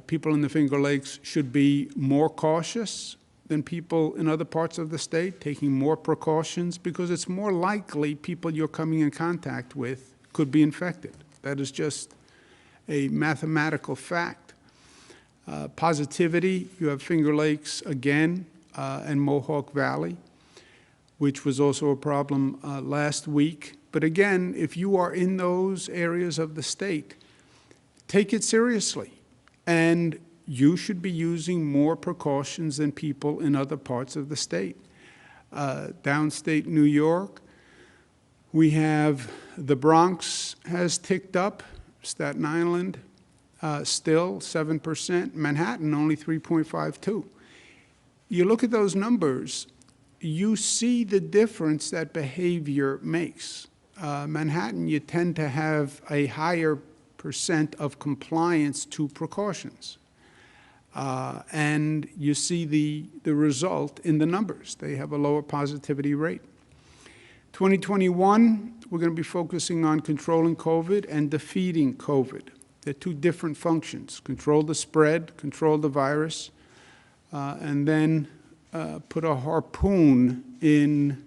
People in the Finger Lakes should be more cautious than people in other parts of the state, taking more precautions, because it's more likely people you're coming in contact with could be infected. That is just a mathematical fact. Positivity, you have Finger Lakes again, and Mohawk Valley, which was also a problem last week. But again, if you are in those areas of the state, take it seriously. And you should be using more precautions than people in other parts of the state. Downstate New York, we have the Bronx has ticked up, Staten Island still 7%, Manhattan only 3.52. You look at those numbers, you see the difference that behavior makes. Manhattan, you tend to have a higher percent of compliance to precautions. And you see the result in the numbers. They have a lower positivity rate. 2021, we're going to be focusing on controlling COVID and defeating COVID. They're two different functions: control the spread, control the virus, and then put a harpoon in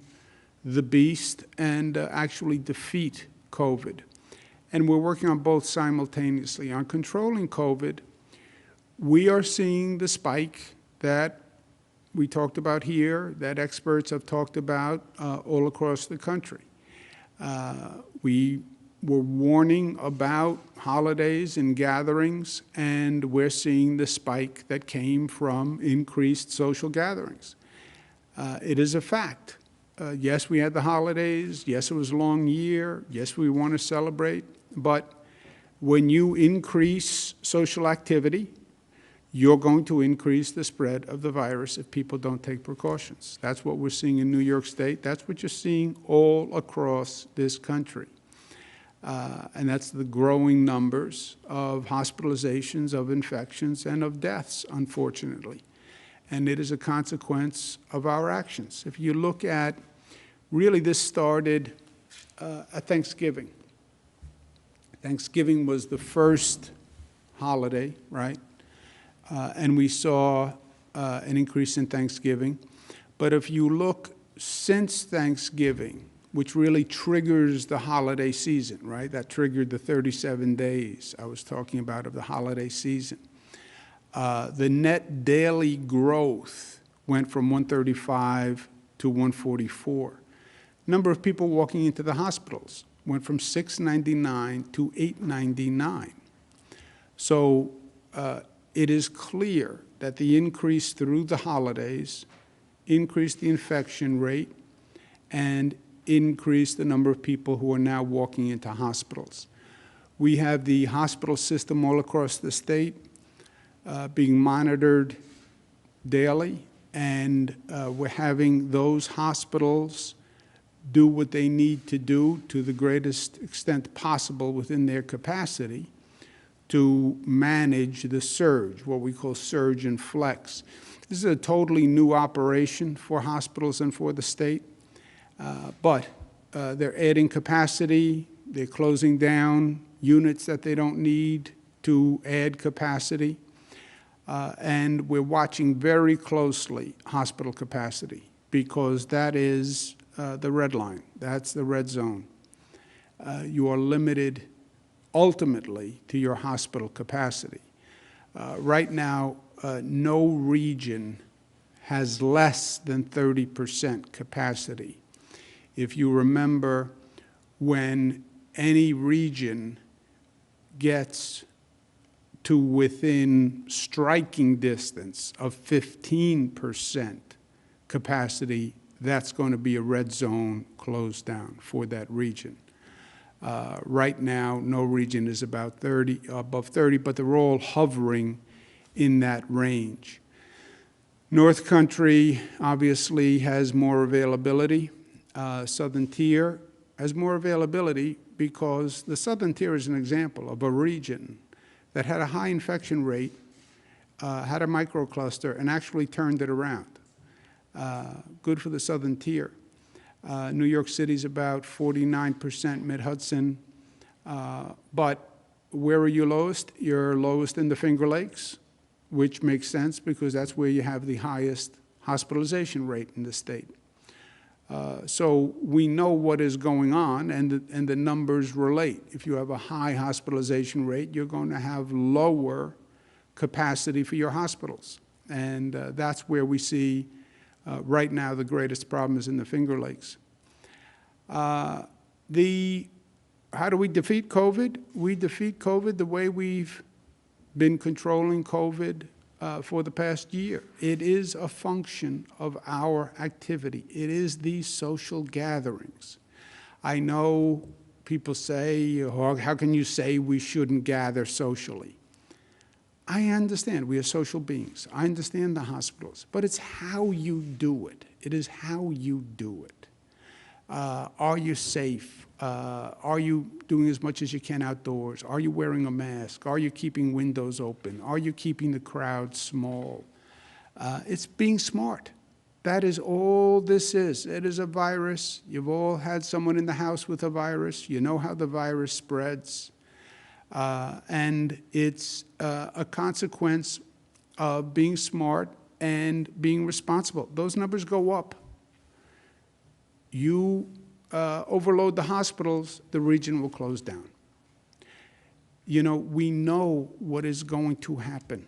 the beast and actually defeat COVID. And we're working on both simultaneously. On controlling COVID, we are seeing the spike that we talked about here, that experts have talked about all across the country. We were warning about holidays and gatherings, and we're seeing the spike that came from increased social gatherings. It is a fact. Yes, we had the holidays. Yes, it was a long year. Yes, we want to celebrate. But when you increase social activity, you're going to increase the spread of the virus if people don't take precautions. That's what we're seeing in New York State. That's what you're seeing all across this country. And that's the growing numbers of hospitalizations, of infections, and of deaths, unfortunately. And it is a consequence of our actions. If you look at, really this started at Thanksgiving. Thanksgiving was the first holiday, right? And we saw an increase in Thanksgiving. But if you look since Thanksgiving, which really triggers the holiday season, right? That triggered the 37 days I was talking about of the holiday season. The net daily growth went from 135 to 144. Number of people walking into the hospitals went from 699 to 899. So it is clear that the increase through the holidays increased the infection rate and increased the number of people who are now walking into hospitals. We have the hospital system all across the state being monitored daily, and we're having those hospitals do what they need to do to the greatest extent possible within their capacity to manage the surge, what we call surge and flex. This is a totally new operation for hospitals and for the state, but they're adding capacity, they're closing down units that they don't need to add capacity, and we're watching very closely hospital capacity, because that is the red line, that's the red zone. You are limited ultimately to your hospital capacity. Right now, no region has less than 30% capacity. If you remember, when any region gets to within striking distance of 15% capacity, that's going to be a red zone closed down for that region. Right now, no region is about above 30, but they're all hovering in that range. North Country obviously has more availability. Southern Tier has more availability because the Southern Tier is an example of a region that had a high infection rate, had a microcluster, and actually turned it around. Good for the Southern Tier. New York City's about 49% Mid-Hudson, but Where are you lowest? You're lowest in the Finger Lakes, which makes sense because that's where you have the highest hospitalization rate in the state. So we know what is going on, and the numbers relate. If you have a high hospitalization rate, you're going to have lower capacity for your hospitals. And that's where we see right now the greatest problem is in the Finger Lakes. How do we defeat COVID? We defeat COVID the way we've been controlling COVID for the past year. It is a function of our activity. It is these social gatherings. I know people say, oh, how can you say we shouldn't gather socially? I understand we are social beings. I understand the hospitals, but it's how you do it. It is how you do it. Are you safe? Are you doing as much as you can outdoors? Are you wearing a mask? Are you keeping windows open? Are you keeping the crowd small? It's being smart. That is all this is. It is a virus. You've all had someone in the house with a virus. You know how the virus spreads. And it's a consequence of being smart and being responsible. Those numbers go up. You overload the hospitals, the region will close down. You know, we know what is going to happen.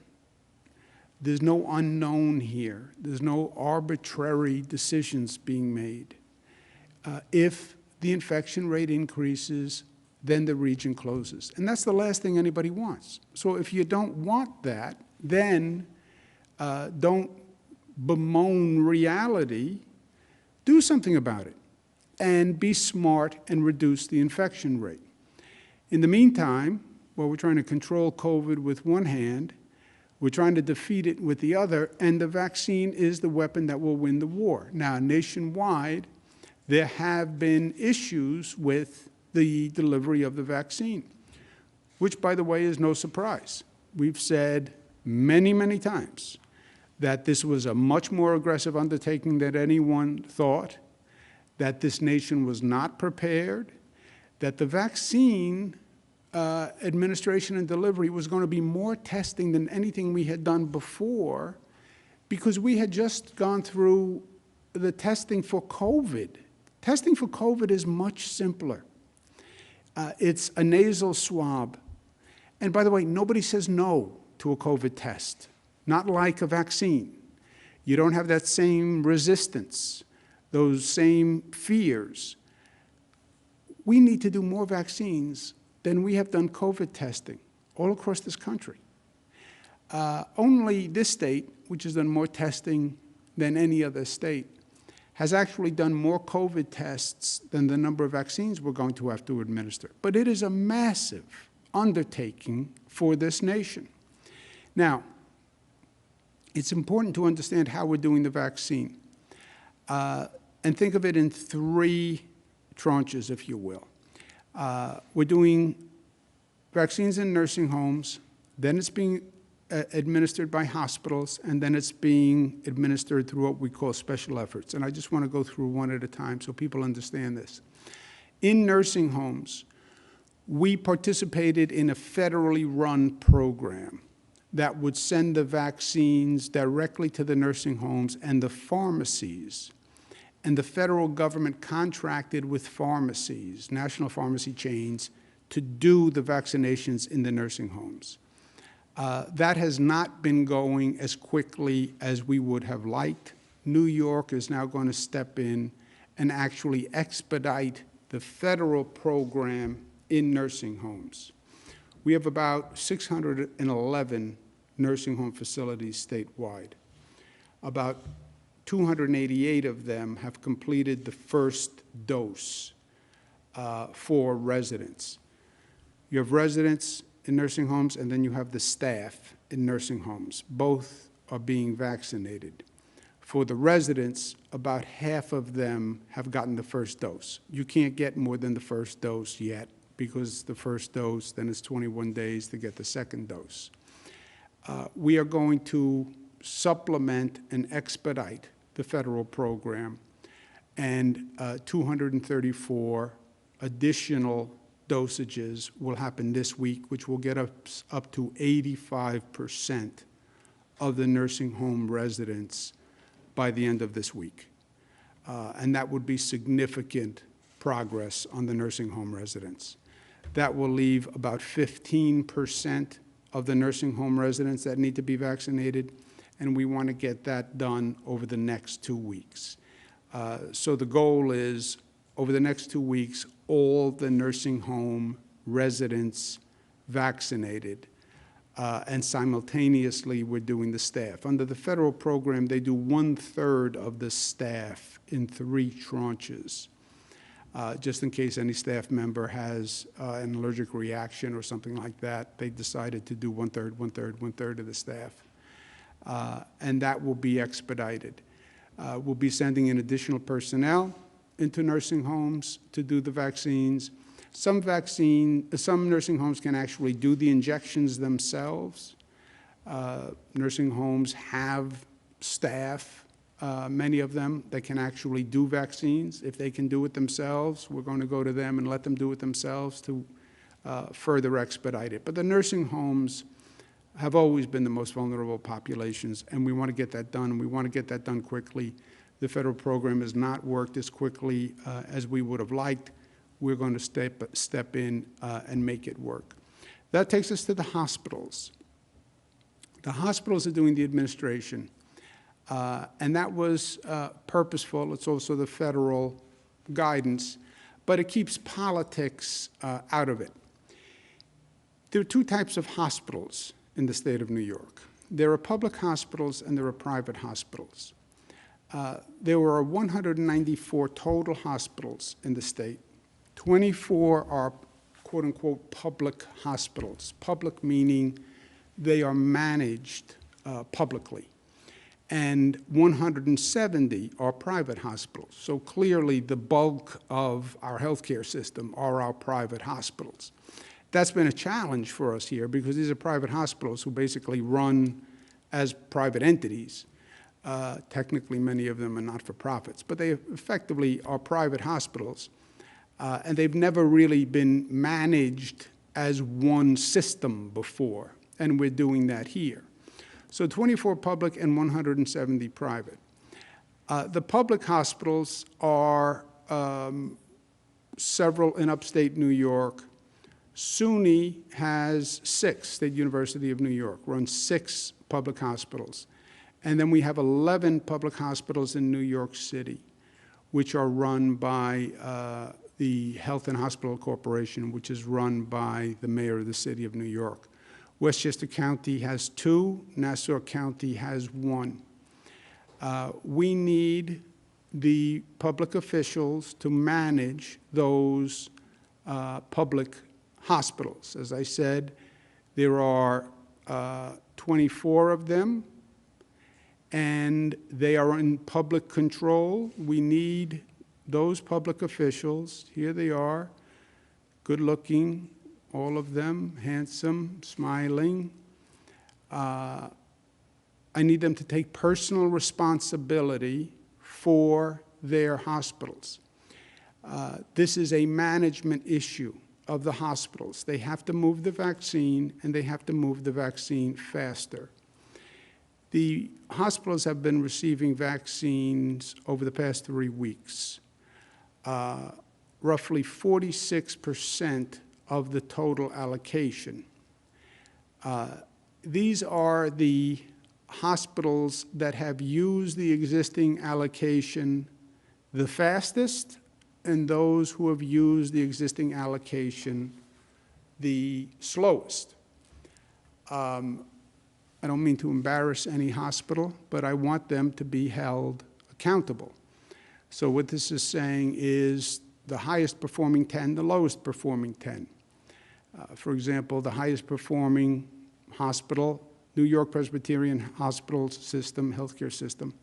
There's no unknown here. There's no arbitrary decisions being made. If the infection rate increases, then the region closes. And that's the last thing anybody wants. So if you don't want that, then don't bemoan reality. Do something about it and be smart and reduce the infection rate. In the meantime, while we're trying to control COVID with one hand, we're trying to defeat it with the other, and the vaccine is the weapon that will win the war. Now, nationwide, there have been issues with the delivery of the vaccine, which, by the way, is no surprise. We've said many, many times that this was a much more aggressive undertaking than anyone thought, that this nation was not prepared, that the vaccine administration and delivery was going to be more testing than anything we had done before, because we had just gone through the testing for COVID. Testing for COVID is much simpler. It's a nasal swab. And by the way, nobody says no to a COVID test, not like a vaccine. You don't have that same resistance, those same fears. We need to do more vaccines than we have done COVID testing all across this country. Only this state, which has done more testing than any other state, has actually done more COVID tests than the number of vaccines we're going to have to administer. But it is a massive undertaking for this nation. Now, it's important to understand how we're doing the vaccine. And think of it in three tranches, if you will. We're doing vaccines in nursing homes, then it's being administered by hospitals, and then it's being administered through what we call special efforts. And I just want to go through one at a time so people understand this. In nursing homes, we participated in a federally run program that would send the vaccines directly to the nursing homes and the pharmacies. And the federal government contracted with pharmacies, national pharmacy chains, to do the vaccinations in the nursing homes. That has not been going as quickly as we would have liked. New York is now going to step in and actually expedite the federal program in nursing homes. We have about 611 nursing home facilities statewide. About 288 of them have completed the first dose for residents. You have residents in nursing homes, and then you have the staff in nursing homes. Both are being vaccinated. For the residents, about half of them have gotten the first dose. You can't get more than the first dose yet, because the first dose, then it's 21 days to get the second dose. We are going to supplement and expedite the federal program, and 234 additional dosages will happen this week, which will get us up to 85% of the nursing home residents by the end of this week. And that would be significant progress on the nursing home residents. That will leave about 15% of the nursing home residents that need to be vaccinated, and we want to get that done over the next 2 weeks. So the goal is, over the next 2 weeks, all the nursing home residents vaccinated, and simultaneously we're doing the staff. Under the federal program, they do 1/3 of the staff in 3 tranches, just in case any staff member has an allergic reaction or something like that. They decided to do 1/3, 1/3, 1/3 of the staff, and that will be expedited. We'll be sending in additional personnel into nursing homes to do the vaccines. Some nursing homes can actually do the injections themselves. Nursing homes have staff, many of them, that can actually do vaccines. If they can do it themselves, we're going to go to them and let them do it themselves to further expedite it. But the nursing homes have always been the most vulnerable populations, and we want to get that done, and we want to get that done quickly. The federal program has not worked as quickly as we would have liked. We're going to step in and make it work. That takes us to the hospitals. The hospitals are doing the administration, and that was purposeful. It's also the federal guidance, but it keeps politics out of it. There are 2 types of hospitals in the state of New York. There are public hospitals and there are private hospitals. There were 194 total hospitals in the state. 24 are quote-unquote public hospitals. Public meaning they are managed publicly. And 170 are private hospitals. So clearly the bulk of our healthcare system are our private hospitals. That's been a challenge for us here because these are private hospitals who basically run as private entities. Technically, many of them are not-for-profits, but they effectively are private hospitals, and they've never really been managed as one system before, and we're doing that here. So 24 public and 170 private. The public hospitals are several in upstate New York. SUNY has 6, State University of New York, runs 6 public hospitals. And then we have 11 public hospitals in New York City, which are run by the Health and Hospital Corporation, which is run by the mayor of the city of New York. Westchester County has 2, Nassau County has 1. We need the public officials to manage those public hospitals. As I said, there are 24 of them, and they are in public control. We need those public officials. Here they are, good-looking, all of them, handsome, smiling. I need them to take personal responsibility for their hospitals. This is a management issue of the hospitals. They have to move the vaccine, and they have to move the vaccine faster. The hospitals have been receiving vaccines over the past 3 weeks. Roughly 46% of the total allocation. These are the hospitals that have used the existing allocation the fastest, and those who have used the existing allocation the slowest. I don't mean to embarrass any hospital, but I want them to be held accountable. So what this is saying is the highest performing 10, the lowest performing 10. For example, the highest performing hospital, New York Presbyterian Hospital System, healthcare system,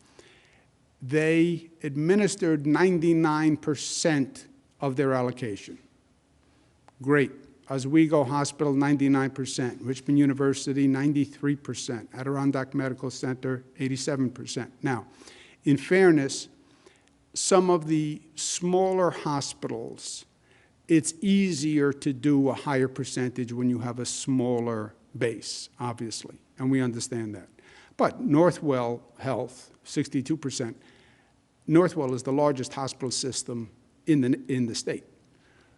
they administered 99% of their allocation. Great. Oswego Hospital, 99%. Richmond University, 93%. Adirondack Medical Center, 87%. Now, in fairness, some of the smaller hospitals it's easier to do a higher percentage when you have a smaller base, obviously, and we understand that. But Northwell Health, 62%. Northwell is the largest hospital system in the state.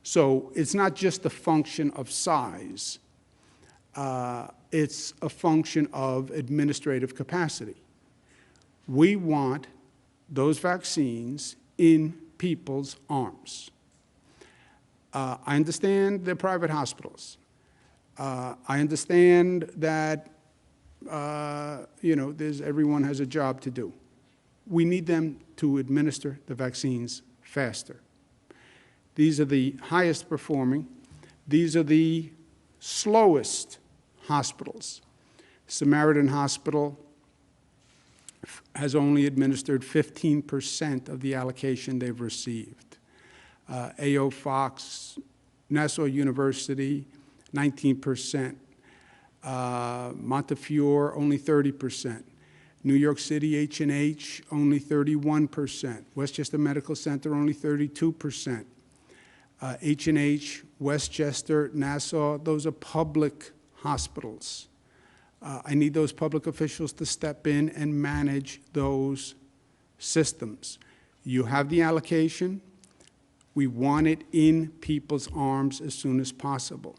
So it's not just a function of size. It's a function of administrative capacity. We want those vaccines in people's arms. I understand they're private hospitals. I understand that everyone has a job to do. We need them to administer the vaccines faster. These are the highest performing. These are the slowest hospitals. Samaritan Hospital has only administered 15% of the allocation they've received. A.O. Fox, Nassau University, 19%. Montefiore, only 30%. New York City H&H, only 31%. Westchester Medical Center, only 32%. H&H, Westchester, Nassau, those are public hospitals. I need those public officials to step in and manage those systems. You have the allocation. We want it in people's arms as soon as possible.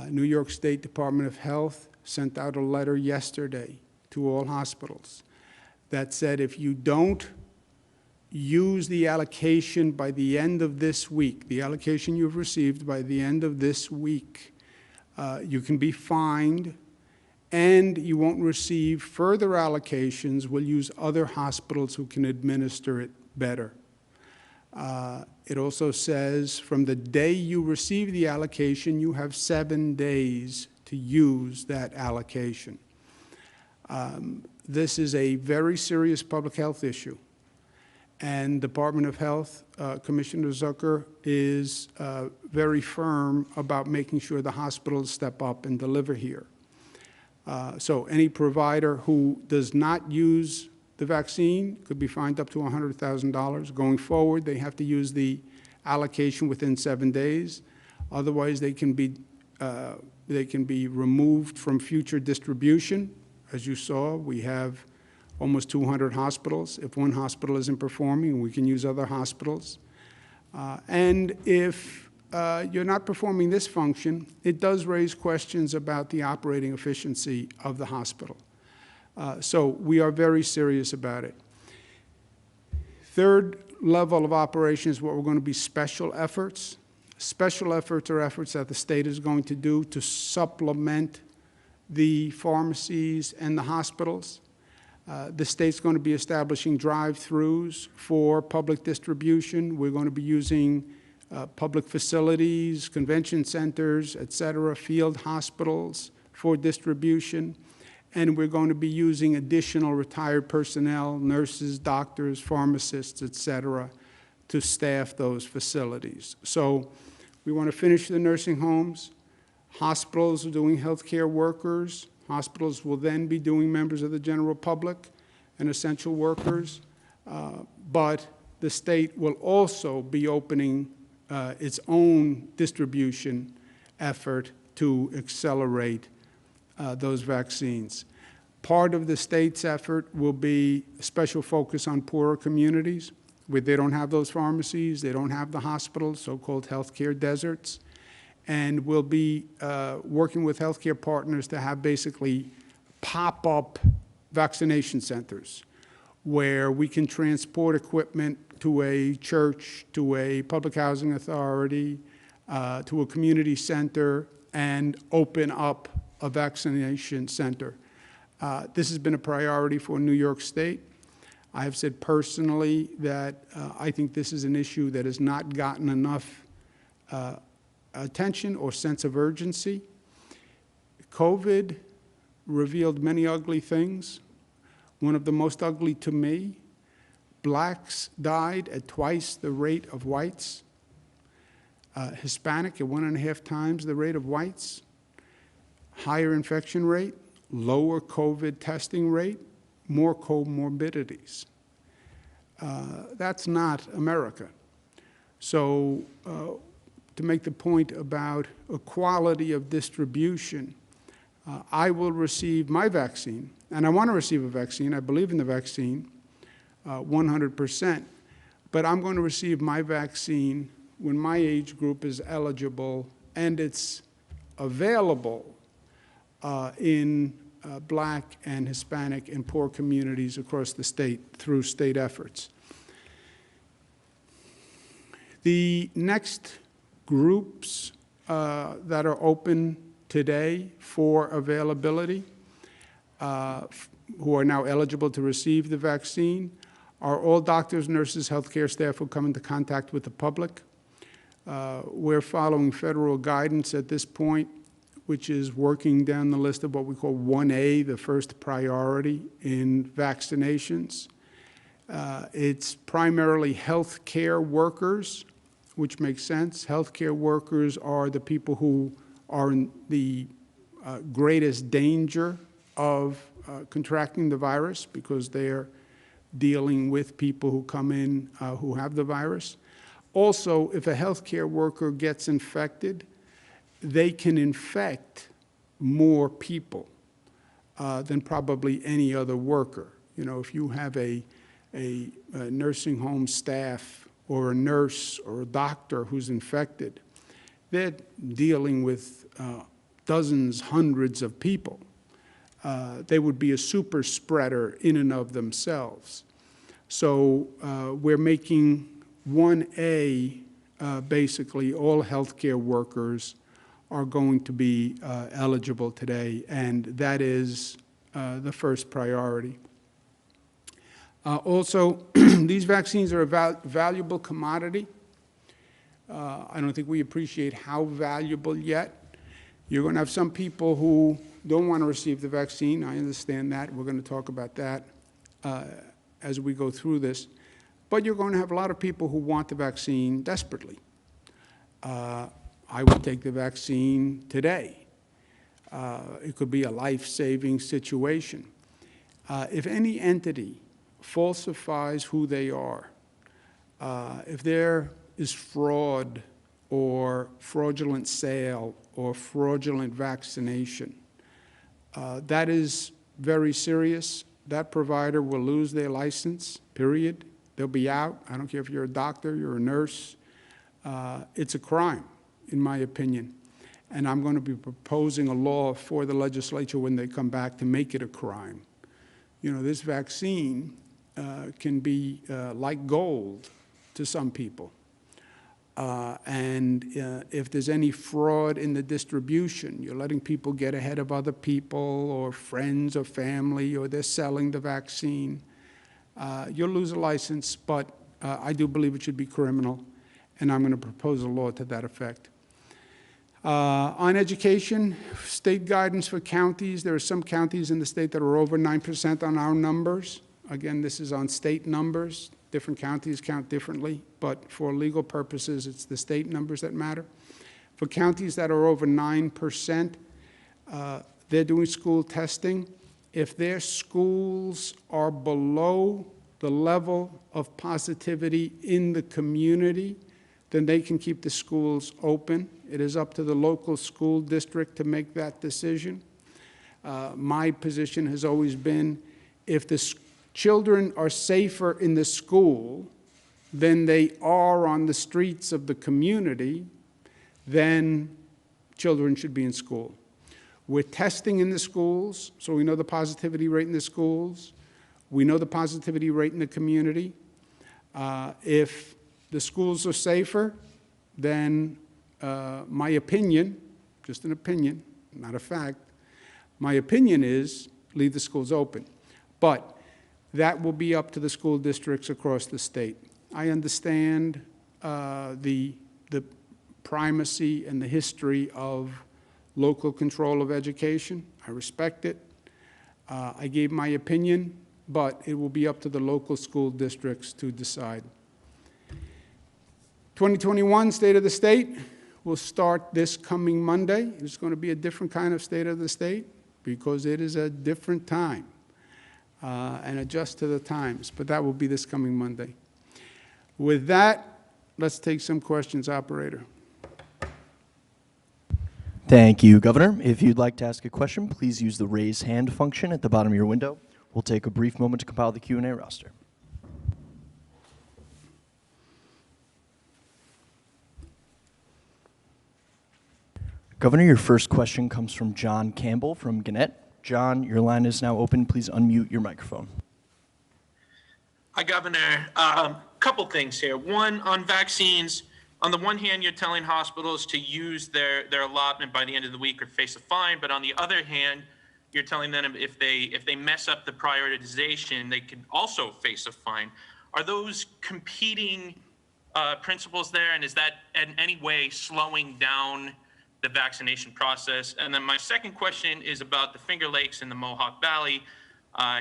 New York State Department of Health sent out a letter yesterday to all hospitals that said if you don't use the allocation by the end of this week, the allocation you've received by the end of this week, you can be fined and you won't receive further allocations. We'll use other hospitals who can administer it better. It also says from the day you receive the allocation, you have 7 days to use that allocation. This is a very serious public health issue. And Department of Health, Commissioner Zucker is very firm about making sure the hospitals step up and deliver here. So any provider who does not use the vaccine could be fined up to $100,000. Going forward, they have to use the allocation within 7 days. Otherwise, they can be removed from future distribution. As you saw, we have almost 200 hospitals. If one hospital isn't performing, we can use other hospitals. And if you're not performing this function, it does raise questions about the operating efficiency of the hospital. So we are very serious about it. Third level of operation is what we're going to be special efforts. Special efforts are efforts that the state is going to do to supplement the pharmacies and the hospitals. The state's going to be establishing drive-throughs for public distribution. We're going to be using public facilities, convention centers, et cetera, field hospitals for distribution. And we're going to be using additional retired personnel, nurses, doctors, pharmacists, et cetera, to staff those facilities. So we want to finish the nursing homes. Hospitals are doing healthcare workers. Hospitals will then be doing members of the general public and essential workers. But the state will also be opening its own distribution effort to accelerate those vaccines. Part of the state's effort will be a special focus on poorer communities where they don't have those pharmacies, they don't have the hospitals, so-called healthcare deserts. And we'll be working with healthcare partners to have basically pop-up vaccination centers where we can transport equipment to a church, to a public housing authority, to a community center, and open up a vaccination center. This has been a priority for New York State. I have said personally that I think this is an issue that has not gotten enough attention or sense of urgency. COVID revealed many ugly things. One of the most ugly to me, blacks died at twice the rate of whites. Hispanic at 1.5 times the rate of whites. Higher infection rate, lower COVID testing rate, more comorbidities. That's not America. So to make the point about equality of distribution, I will receive my vaccine, and I want to receive a vaccine. I believe in the vaccine 100%, but I'm going to receive my vaccine when my age group is eligible and it's available in Black and Hispanic and poor communities across the state through state efforts. The next groups that are open today for availability, who are now eligible to receive the vaccine, are all doctors, nurses, healthcare staff who come into contact with the public. We're following federal guidance at this point, which is working down the list of what we call 1A, the first priority in vaccinations. It's primarily healthcare workers, which makes sense. Healthcare workers are the people who are in the greatest danger of contracting the virus because they're dealing with people who come in who have the virus. Also, if a healthcare worker gets infected, they can infect more people than probably any other worker. You know, if you have a nursing home staff or a nurse or a doctor who's infected, they're dealing with dozens, hundreds of people. They would be a super spreader in and of themselves. So we're making 1A, basically all healthcare workers are going to be eligible today, and that is the first priority. Also, these vaccines are a valuable commodity. I don't think we appreciate how valuable yet. You're going to have some people who don't want to receive the vaccine. I understand that. We're going to talk about that as we go through this. But you're going to have a lot of people who want the vaccine desperately. I would take the vaccine today. It could be a life-saving situation. If any entity falsifies who they are, if there is fraud or fraudulent sale or fraudulent vaccination, that is very serious. That provider will lose their license, period. They'll be out. I don't care if you're a doctor, you're a nurse. It's a crime, in my opinion. And I'm going to be proposing a law for the legislature when they come back to make it a crime. You know, this vaccine can be like gold to some people. And if there's any fraud in the distribution, you're letting people get ahead of other people or friends or family, or they're selling the vaccine, you'll lose a license, but I do believe it should be criminal, and I'm going to propose a law to that effect. On education, state guidance for counties. There are some counties in the state that are over 9% on our numbers. Again, this is on state numbers. Different counties count differently, but for legal purposes, it's the state numbers that matter. For counties that are over 9%, they're doing school testing. If their schools are below the level of positivity in the community, then they can keep the schools open. It is up to the local school district to make that decision. My position has always been, if the children are safer in the school than they are on the streets of the community, then children should be in school. We're testing in the schools, so we know the positivity rate in the schools. We know the positivity rate in the community. If the schools are safer, then my opinion, just an opinion, not a fact, my opinion is leave the schools open. But that will be up to the school districts across the state. I understand the primacy and the history of local control of education. I respect it. I gave my opinion, but it will be up to the local school districts to decide. 2021 State of the State will start this coming Monday. It's going to be a different kind of State of the State because it is a different time. And adjust to the times, but that will be this coming Monday. With that, let's take some questions, operator. Thank you, Governor. If you'd like to ask a question, please use the raise hand function at the bottom of your window. We'll take a brief moment to compile the Q&A roster. Governor, your first question comes from John Campbell from Gannett. John, your line is now open. Please unmute your microphone. Hi, Governor. Couple things here. One, on vaccines. On the one hand, you're telling hospitals to use their allotment by the end of the week or face a fine. But on the other hand, you're telling them if they mess up the prioritization, they could also face a fine. Are those competing principles there? And is that in any way slowing down the vaccination process? And then my second question is about the Finger Lakes in the Mohawk Valley.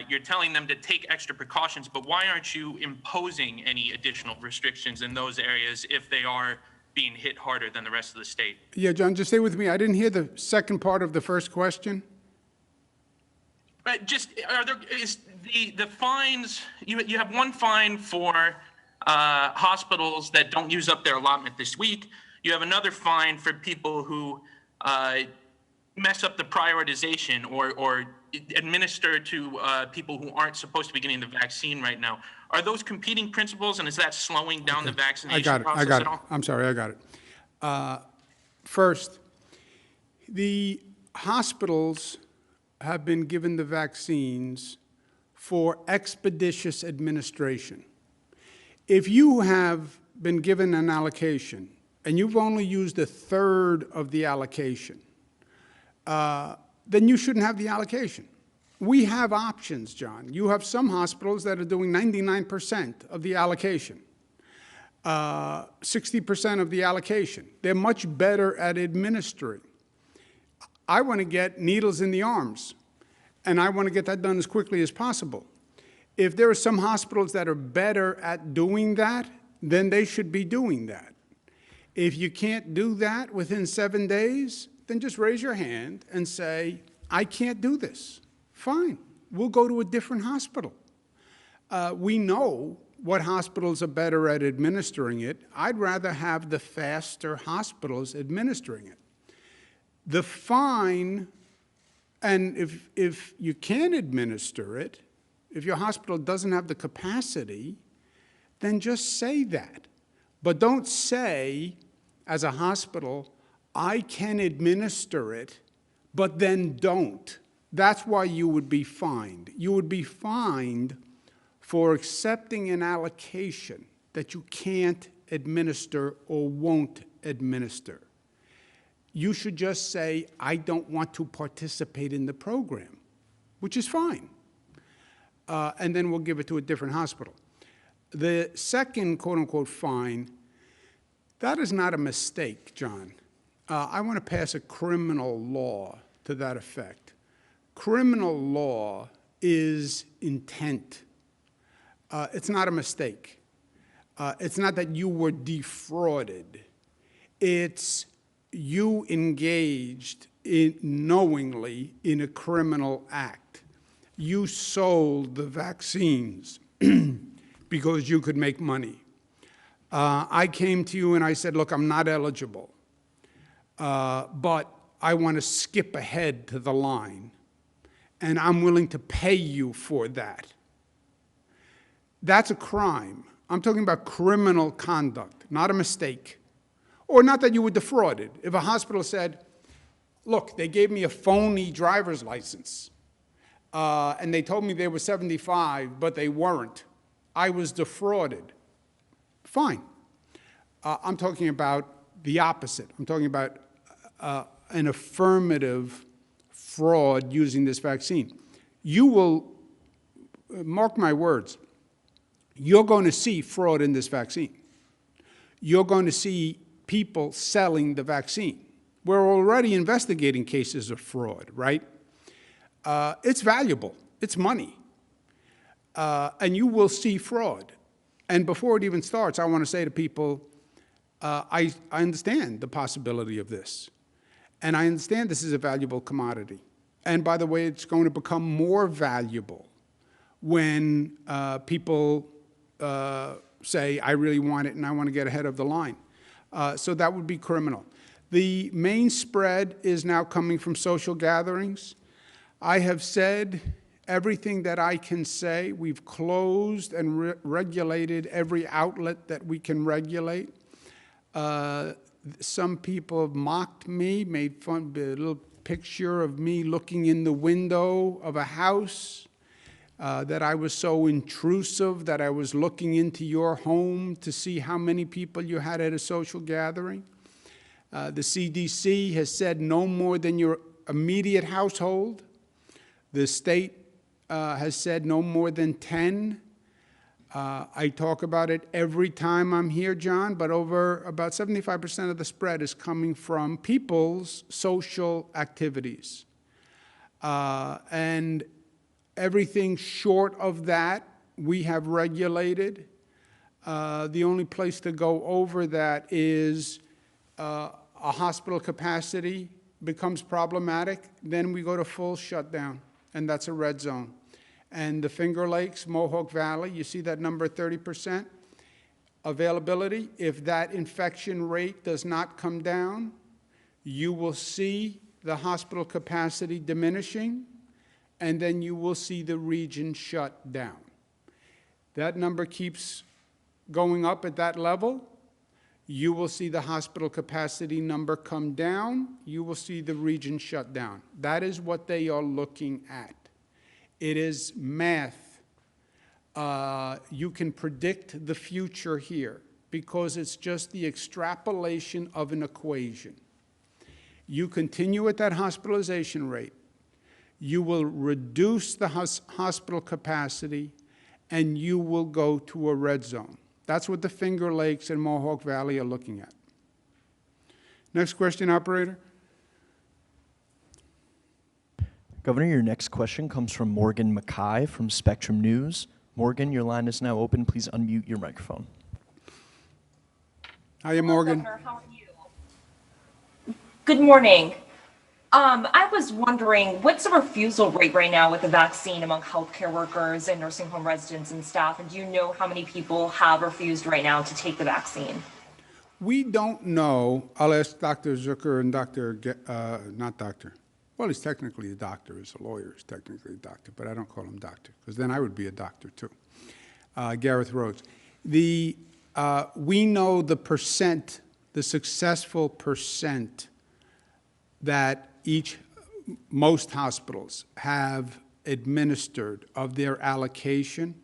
You're telling them to take extra precautions, but why aren't you imposing any additional restrictions in those areas if they are being hit harder than the rest of the state? Yeah, John, just stay with me. I didn't hear the second part of the first question. But just is the fines? You have one fine for hospitals that don't use up their allotment this week. You have another fine for people who mess up the prioritization or administer to people who aren't supposed to be getting the vaccine right now. Are those competing principles, and is that slowing down the vaccination process at all? I'm sorry, I got it. First, the hospitals have been given the vaccines for expeditious administration. If you have been given an allocation and you've only used a third of the allocation, then you shouldn't have the allocation. We have options, John. You have some hospitals that are doing 99% of the allocation, 60% of the allocation. They're much better at administering. I want to get needles in the arms, and I want to get that done as quickly as possible. If there are some hospitals that are better at doing that, then they should be doing that. If you can't do that within 7 days, then just raise your hand and say, I can't do this. Fine, we'll go to a different hospital. We know what hospitals are better at administering it. I'd rather have the faster hospitals administering it. The fine, and if you can't administer it, if your hospital doesn't have the capacity, then just say that. But don't say, as a hospital, I can administer it, but then don't. That's why you would be fined. You would be fined for accepting an allocation that you can't administer or won't administer. You should just say, I don't want to participate in the program, which is fine. And then we'll give it to a different hospital. The second, quote-unquote, fine, that is not a mistake, John. I want to pass a criminal law to that effect. Criminal law is intent. It's not a mistake. It's not that you were defrauded. It's you engaged knowingly in a criminal act. You sold the vaccines because you could make money. I came to you and I said, look, I'm not eligible, but I want to skip ahead to the line, and I'm willing to pay you for that. That's a crime. I'm talking about criminal conduct, not a mistake. Or not that you were defrauded. If a hospital said, look, they gave me a phony driver's license, and they told me they were 75, but they weren't. I was defrauded. Fine. I'm talking about the opposite. I'm talking about an affirmative fraud using this vaccine. You will, mark my words, you're going to see fraud in this vaccine. You're going to see people selling the vaccine. We're already investigating cases of fraud, right? It's valuable. It's money. And you will see fraud. And before it even starts, I want to say to people, I understand the possibility of this. And I understand this is a valuable commodity. And by the way, it's going to become more valuable when people say, I really want it and I want to get ahead of the line. So that would be criminal. The main spread is now coming from social gatherings. I have said everything that I can say. We've closed and regulated every outlet that we can regulate. Some people have mocked me, made fun, a little picture of me looking in the window of a house, that I was so intrusive, that I was looking into your home to see how many people you had at a social gathering. The CDC has said no more than your immediate household. The state has said no more than 10. I talk about it every time I'm here, John, but over about 75% of the spread is coming from people's social activities. And everything short of that, we have regulated. The only place to go over that is a hospital capacity becomes problematic, then we go to full shutdown, and that's a red zone. And the Finger Lakes, Mohawk Valley, you see that number 30%? Availability, if that infection rate does not come down, you will see the hospital capacity diminishing, and then you will see the region shut down. That number keeps going up at that level. You will see the hospital capacity number come down. You will see the region shut down. That is what they are looking at. It is math. You can predict the future here because it's just the extrapolation of an equation. You continue at that hospitalization rate, you will reduce the hospital capacity, and you will go to a red zone. That's what the Finger Lakes and Mohawk Valley are looking at. Next question, operator. Governor, your next question comes from Morgan Mackay from Spectrum News. Morgan, your line is now open. Please unmute your microphone. Hiya, Morgan. Governor, how are you? Good morning. I was wondering, what's the refusal rate right now with the vaccine among healthcare workers and nursing home residents and staff? And do you know how many people have refused right now to take the vaccine? We don't know. I'll ask Dr. Zucker and well, he's technically a doctor. He's a lawyer. He's technically a doctor, but I don't call him doctor because then I would be a doctor too. Gareth Rhodes. We know the percent, the successful percent that most hospitals have administered of their allocation.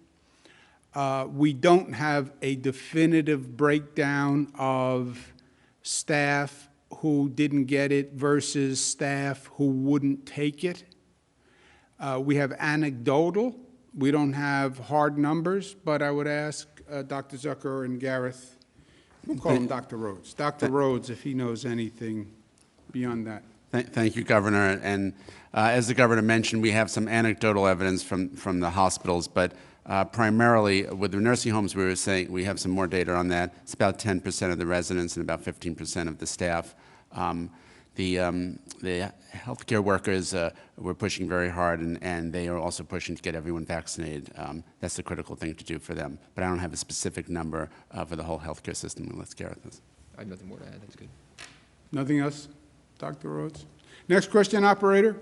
We don't have a definitive breakdown of staff who didn't get it versus staff who wouldn't take it. We have anecdotal. We don't have hard numbers, but I would ask Dr. Zucker and Gareth, we'll call him Dr. Rhodes. Dr. Rhodes, if he knows anything beyond that. Thank you, Governor. And as the Governor mentioned, we have some anecdotal evidence from the hospitals, but primarily with the nursing homes, we were saying we have some more data on that. It's about 10% of the residents and about 15% of the staff. The healthcare workers were pushing very hard, and they are also pushing to get everyone vaccinated. That's the critical thing to do for them. But I don't have a specific number for the whole healthcare system unless Gareth does. I have nothing more to add. That's good. Nothing else, Dr. Rhodes? Next question, operator.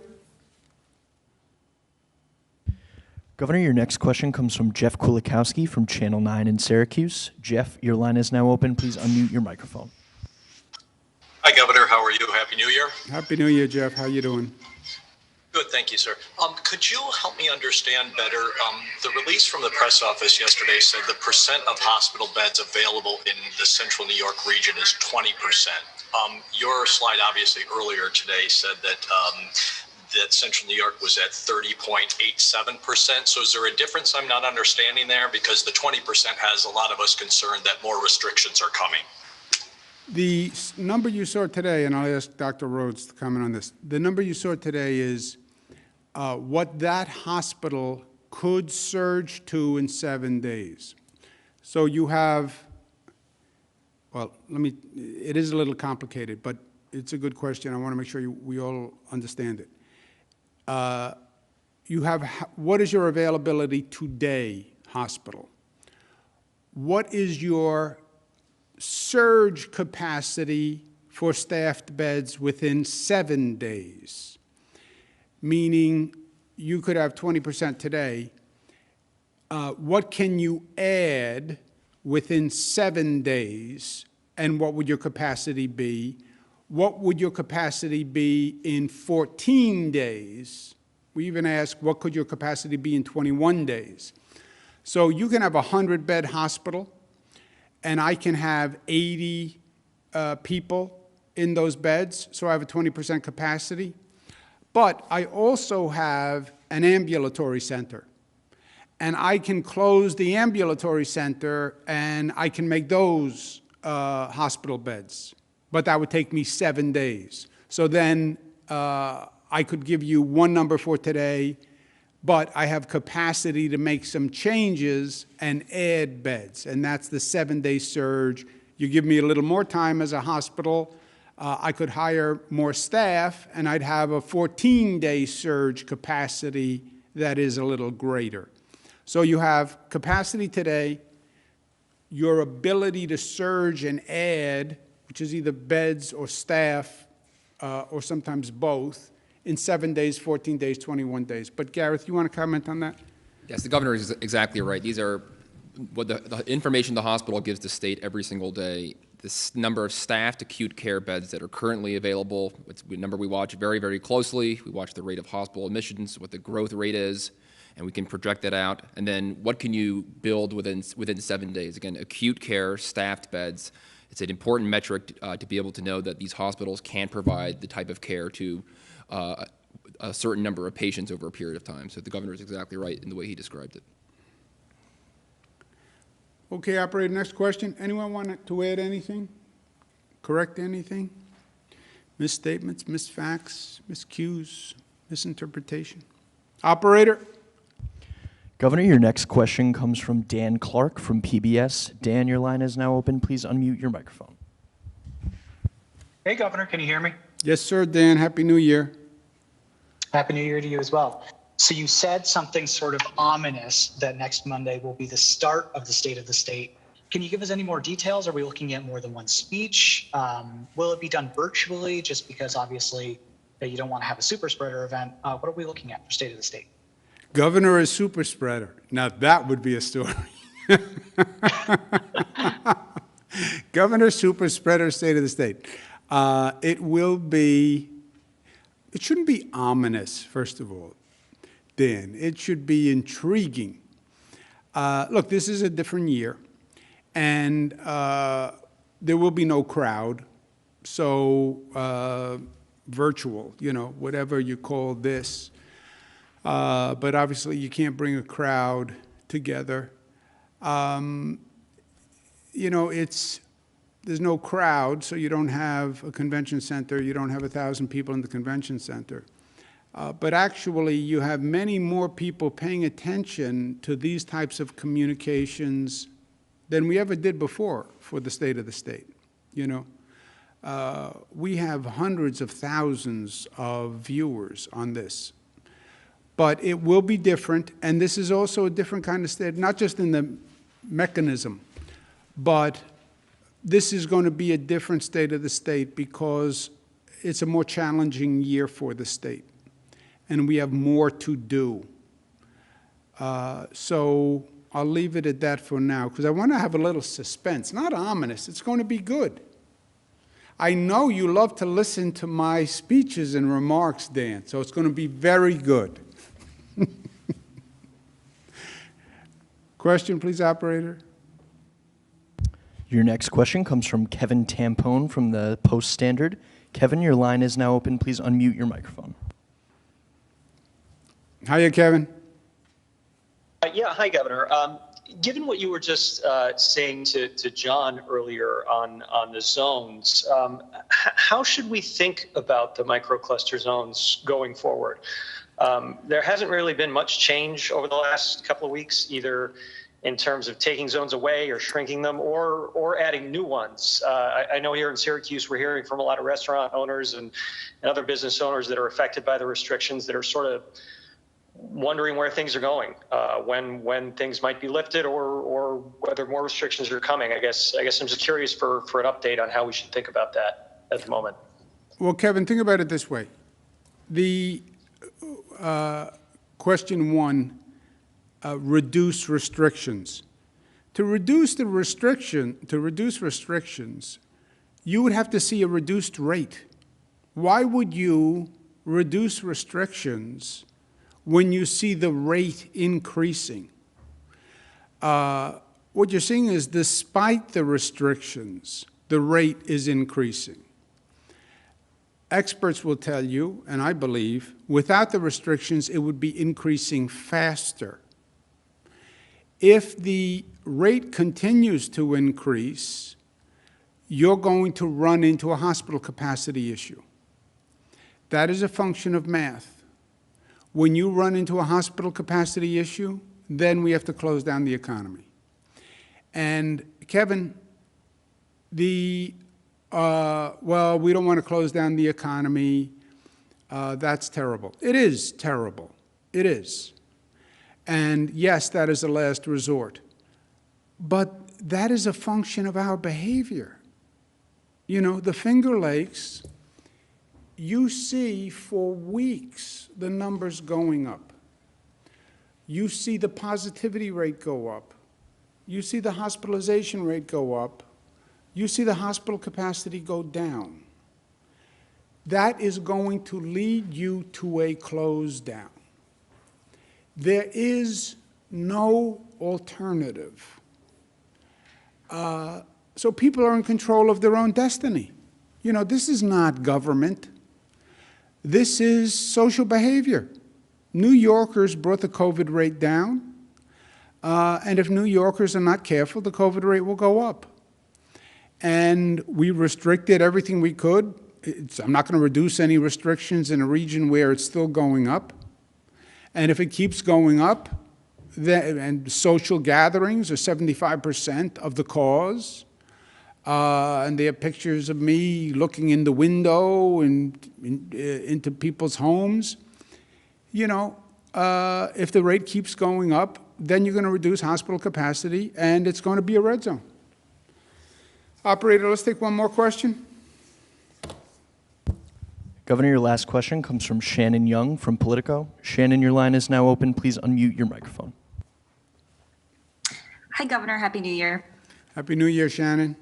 Governor, your next question comes from Jeff Kulikowski from Channel 9 in Syracuse. Jeff, your line is now open. Please unmute your microphone. Hi, Governor. How are you? Happy New Year. Happy New Year, Jeff. How you doing? Good, thank you, sir. Could you help me understand better? The release from the press office yesterday said the percent of hospital beds available in the central New York region is 20%. Your slide, obviously, earlier today said that that central New York was at 30.87%. So is there a difference I'm not understanding there? Because the 20% has a lot of us concerned that more restrictions are coming. The number you saw today, and I'll ask Dr. Rhodes to comment on this, the number you saw today is what that hospital could surge to in 7 days. So you have, well, it is a little complicated, but it's a good question. I want to make sure we all understand it. You have, what is your availability today, hospital? What is your surge capacity for staffed beds within 7 days, meaning you could have 20% today. What can you add within 7 days, and what would your capacity be? What would your capacity be in 14 days? We even ask, what could your capacity be in 21 days? So you can have a 100-bed hospital, and I can have 80 people in those beds, so I have a 20% capacity. But I also have an ambulatory center, and I can close the ambulatory center, and I can make those hospital beds. But that would take me 7 days. So then I could give you one number for today, but I have capacity to make some changes and add beds, and that's the 7-day surge. You give me a little more time as a hospital, I could hire more staff, and I'd have a 14-day surge capacity that is a little greater. So you have capacity today, your ability to surge and add, which is either beds or staff, or sometimes both, in 7 days, 14 days, 21 days. But Gareth, you want to comment on that? Yes, the governor is exactly right. These are what the information the hospital gives the state every single day. This number of staffed acute care beds that are currently available, it's a number we watch very, very closely. We watch the rate of hospital admissions, what the growth rate is, and we can project that out. And then what can you build within 7 days? Again, acute care, staffed beds. It's an important metric to be able to know that these hospitals can provide the type of care to a certain number of patients over a period of time. So the governor is exactly right in the way he described it. Okay, operator, next question. Anyone want to add anything? Correct anything? Misstatements, misfacts, miscues, misinterpretation? Operator? Governor, your next question comes from Dan Clark from PBS. Dan, your line is now open. Please unmute your microphone. Hey, Governor, can you hear me? Yes, sir, Dan. Happy New Year. Happy New Year to you as well. So you said something sort of ominous that next Monday will be the start of the State of the State. Can you give us any more details? Are we looking at more than one speech? Will it be done virtually just because obviously you don't want to have a super spreader event? What are we looking at for State of the State? Governor is super spreader. Now that would be a story. Governor super spreader, State of the State. It shouldn't be ominous, first of all, Dan. It should be intriguing. Look, this is a different year, and there will be no crowd, so virtual, whatever you call this. But obviously you can't bring a crowd together. There's no crowd, so you don't have a convention center. You don't have 1,000 people in the convention center. But actually, you have many more people paying attention to these types of communications than we ever did before for the State of the State. We have hundreds of thousands of viewers on this. But it will be different, and this is also a different kind of state, not just in the mechanism, but this is going to be a different State of the State because it's a more challenging year for the state, and we have more to do. So I'll leave it at that for now because I want to have a little suspense, not ominous. It's going to be good. I know you love to listen to my speeches and remarks, Dan, so it's going to be very good. Question, please, operator. Your next question comes from Kevin Tampone from the Post-Standard. Kevin, your line is now open. Please unmute your microphone. Hiya, Kevin. Yeah, hi, Governor. Given what you were just saying to John earlier on the zones, how should we think about the microcluster zones going forward? There hasn't really been much change over the last couple of weeks, either in terms of taking zones away or shrinking them or adding new ones. I know here in Syracuse, we're hearing from a lot of restaurant owners and other business owners that are affected by the restrictions that are sort of wondering where things are going, when things might be lifted or whether more restrictions are coming. I guess I'm just curious for an update on how we should think about that. at the moment? Well, Kevin, think about it this way. The question one, reduce restrictions. To reduce restrictions, you would have to see a reduced rate. Why would you reduce restrictions when you see the rate increasing? What you're seeing is, despite the restrictions, the rate is increasing. Experts will tell you, and I believe, without the restrictions, it would be increasing faster. If the rate continues to increase, you're going to run into a hospital capacity issue. That is a function of math. When you run into a hospital capacity issue, then we have to close down the economy. And Kevin, well, we don't want to close down the economy. That's terrible. It is terrible. It is. And yes, that is a last resort. But that is a function of our behavior. You know, the Finger Lakes, you see for weeks the numbers going up. You see the positivity rate go up. You see the hospitalization rate go up. You see the hospital capacity go down. That is going to lead you to a close down. There is no alternative. So people are in control of their own destiny. You know, this is not government. This is social behavior. New Yorkers brought the COVID rate down. And if New Yorkers are not careful, the COVID rate will go up. And we restricted everything we could. I'm not going to reduce any restrictions in a region where it's still going up. And if it keeps going up, and social gatherings are 75% of the cause, and they have pictures of me looking in the window and into people's homes, you know, if the rate keeps going up, then you're going to reduce hospital capacity, and it's going to be a red zone. Operator, let's take one more question. Governor, your last question comes from Shannon Young from Politico. Shannon, your line is now open. Please unmute your microphone. Hi, Governor. Happy New Year. Happy New Year, Shannon.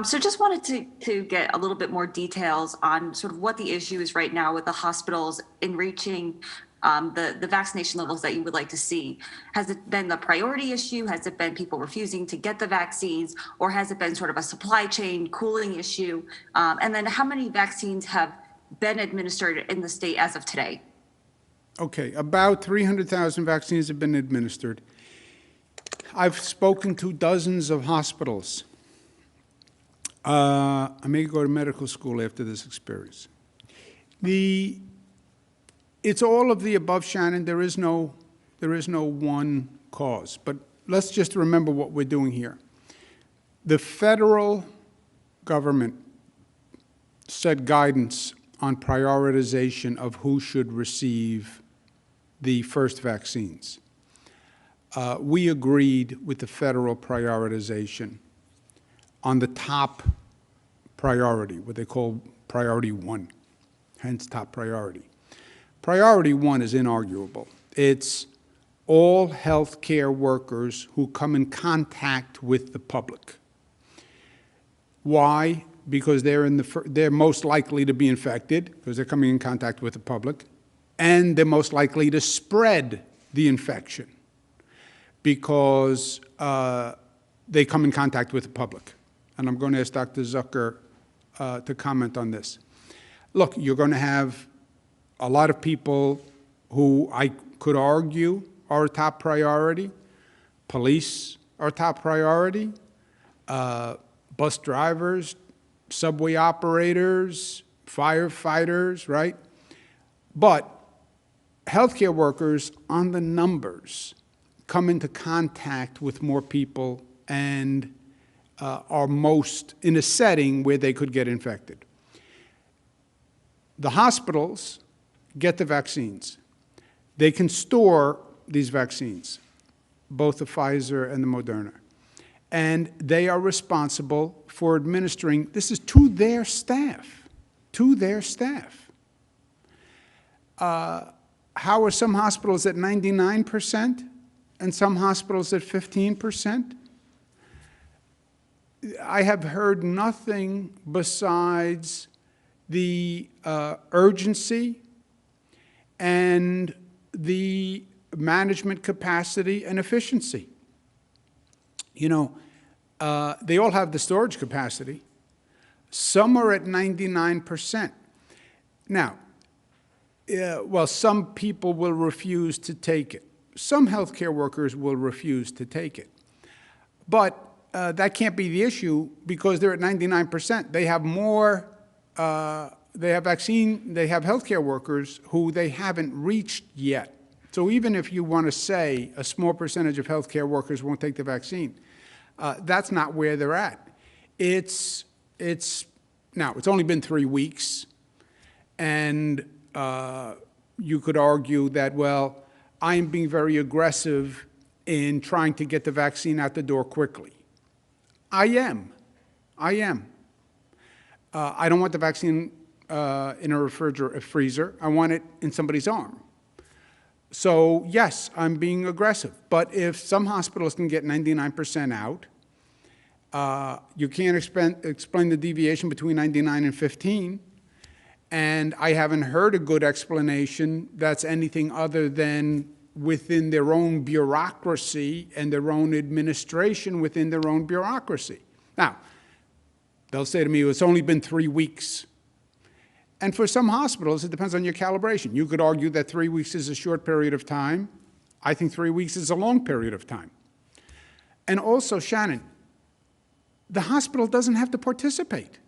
So just wanted to get a little bit more details on sort of what the issue is right now with the hospitals in reaching the vaccination levels that you would like to see. Has it been the priority issue? Has it been people refusing to get the vaccines? Or has it been sort of a supply chain cooling issue? And then how many vaccines have been administered in the state as of today? Okay, about 300,000 vaccines have been administered. I've spoken to dozens of hospitals. I may go to medical school after this experience. It's all of the above, Shannon. There is no one cause. But let's just remember what we're doing here. The federal government set guidance on prioritization of who should receive the first vaccines. We agreed with the federal prioritization on the top priority, what they call priority one, hence top priority. Priority one is inarguable. It's all healthcare workers who come in contact with the public. Why? Because they're most likely to be infected, because they're coming in contact with the public, and they're most likely to spread the infection, because they come in contact with the public. And I'm going to ask Dr. Zucker to comment on this. Look, you're going to have a lot of people who I could argue are a top priority. Police are top priority. Bus drivers, subway operators, firefighters, right? But healthcare workers on the numbers come into contact with more people and are most in a setting where they could get infected. The hospitals get the vaccines. They can store these vaccines, both the Pfizer and the Moderna. and they are responsible for administering. This is to their staff, to their staff. How are some hospitals at 99% and some hospitals at 15%? I have heard nothing besides the urgency and the management capacity and efficiency. You know, they all have the storage capacity. Some are at 99%. Now, well, some people will refuse to take it. Some healthcare workers will refuse to take it. But that can't be the issue because they're at 99%. They have more, they have healthcare workers who they haven't reached yet. So even if you want to say a small percentage of healthcare workers won't take the vaccine, that's not where they're at. Now, it's only been 3 weeks, and you could argue that, well, I'm being very aggressive in trying to get the vaccine out the door quickly. I am. I don't want the vaccine in a freezer. I want it in somebody's arm. So, yes, I'm being aggressive. But if some hospitals can get 99% out, you can't explain the deviation between 99 and 15. And I haven't heard a good explanation that's anything other than within their own bureaucracy and their own administration within their own bureaucracy. Now, they'll say to me, it's only been 3 weeks. And for some hospitals, it depends on your calibration. You could argue that 3 weeks is a short period of time. I think 3 weeks is a long period of time. And also, Shannon, the hospital doesn't have to participate.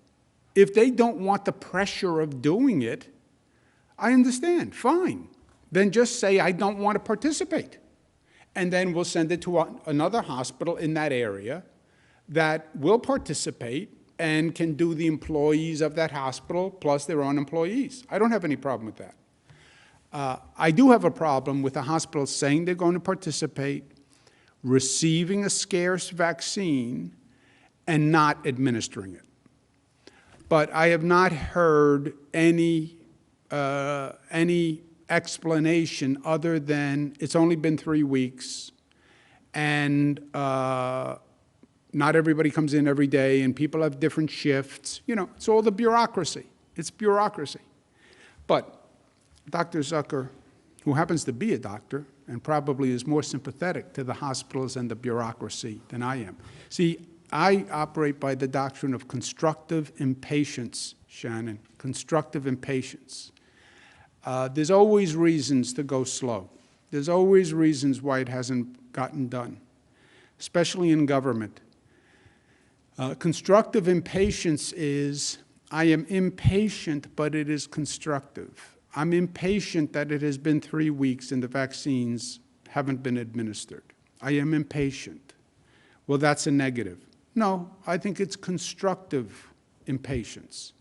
If they don't want the pressure of doing it, I understand, fine. Then just say, I don't want to participate. And then we'll send it to another hospital in that area that will participate and can do the employees of that hospital plus their own employees. I don't have any problem with that. I do have a problem with the hospital saying they're going to participate, receiving a scarce vaccine, and not administering it. But I have not heard any explanation other than it's only been 3 weeks, and not everybody comes in every day, and people have different shifts. You know, it's all the bureaucracy. It's bureaucracy. But Dr. Zucker, who happens to be a doctor and probably is more sympathetic to the hospitals and the bureaucracy than I am. See, I operate by the doctrine of constructive impatience, Shannon, constructive impatience. There's always reasons to go slow. There's always reasons why it hasn't gotten done, especially in government. Constructive impatience is, I am impatient, but it is constructive. I'm impatient that it has been 3 weeks and the vaccines haven't been administered. I am impatient. Well, that's a negative. No, I think it's constructive impatience.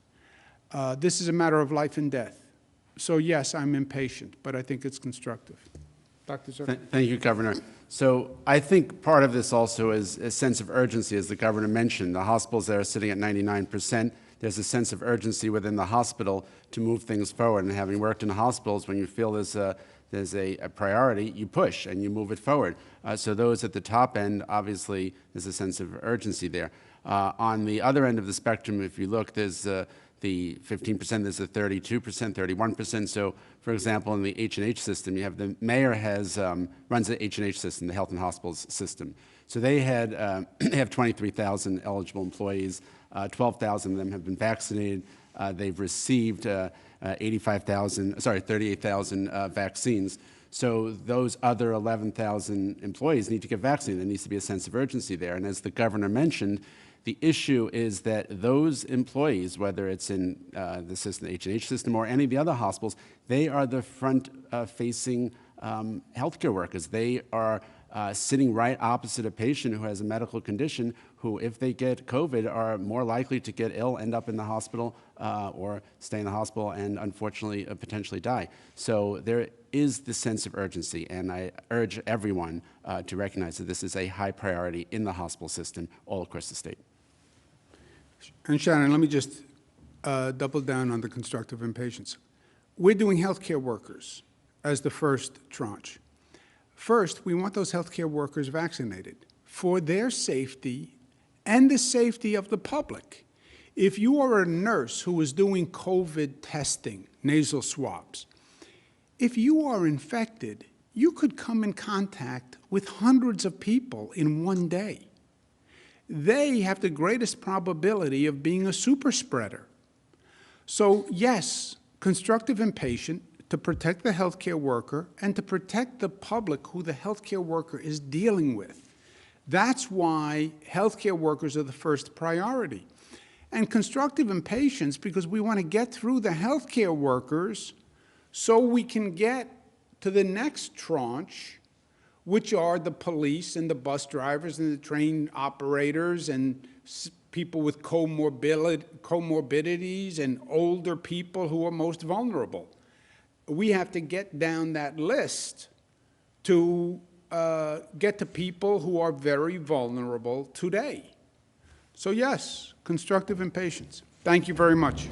This is a matter of life and death. So yes, I'm impatient, but I think it's constructive. Dr. Zucker? Thank you, Governor. So I think part of this also is a sense of urgency, as the Governor mentioned. The hospitals that are sitting at 99%, there's a sense of urgency within the hospital to move things forward. And having worked in hospitals, when you feel there's a priority, you push and you move it forward. So those at the top end, obviously, there's a sense of urgency there. On the other end of the spectrum, if you look, there's the 15%, there's the 32%, 31%. So, for example, in the H&H system, you have the mayor runs the H&H system, the Health and Hospitals system. So they have 23,000 eligible employees. 12,000 of them have been vaccinated. They've received 38,000 vaccines. So those other 11,000 employees need to get vaccinated. There needs to be a sense of urgency there. And as the governor mentioned, the issue is that those employees, whether it's in the system, the H&H system, or any of the other hospitals, they are the front-facing healthcare workers. They are sitting right opposite a patient who has a medical condition who, if they get COVID, are more likely to get ill, end up in the hospital, or stay in the hospital and unfortunately potentially die. So there is this sense of urgency, and I urge everyone to recognize that this is a high priority in the hospital system all across the state. And Shannon, let me just double down on the constructive impatience. We're doing healthcare workers as the first tranche. First, we want those healthcare workers vaccinated for their safety and the safety of the public. If you are a nurse who is doing COVID testing, nasal swabs, if you are infected, you could come in contact with hundreds of people in one day. They have the greatest probability of being a super spreader. So yes, constructive impatient to protect the healthcare worker and to protect the public who the healthcare worker is dealing with. That's why healthcare workers are the first priority. And constructive impatience because we want to get through the healthcare workers so we can get to the next tranche, which are the police and the bus drivers and the train operators and people with comorbidities and older people who are most vulnerable. We have to get down that list to get to people who are very vulnerable today. So yes, constructive impatience. Thank you very much.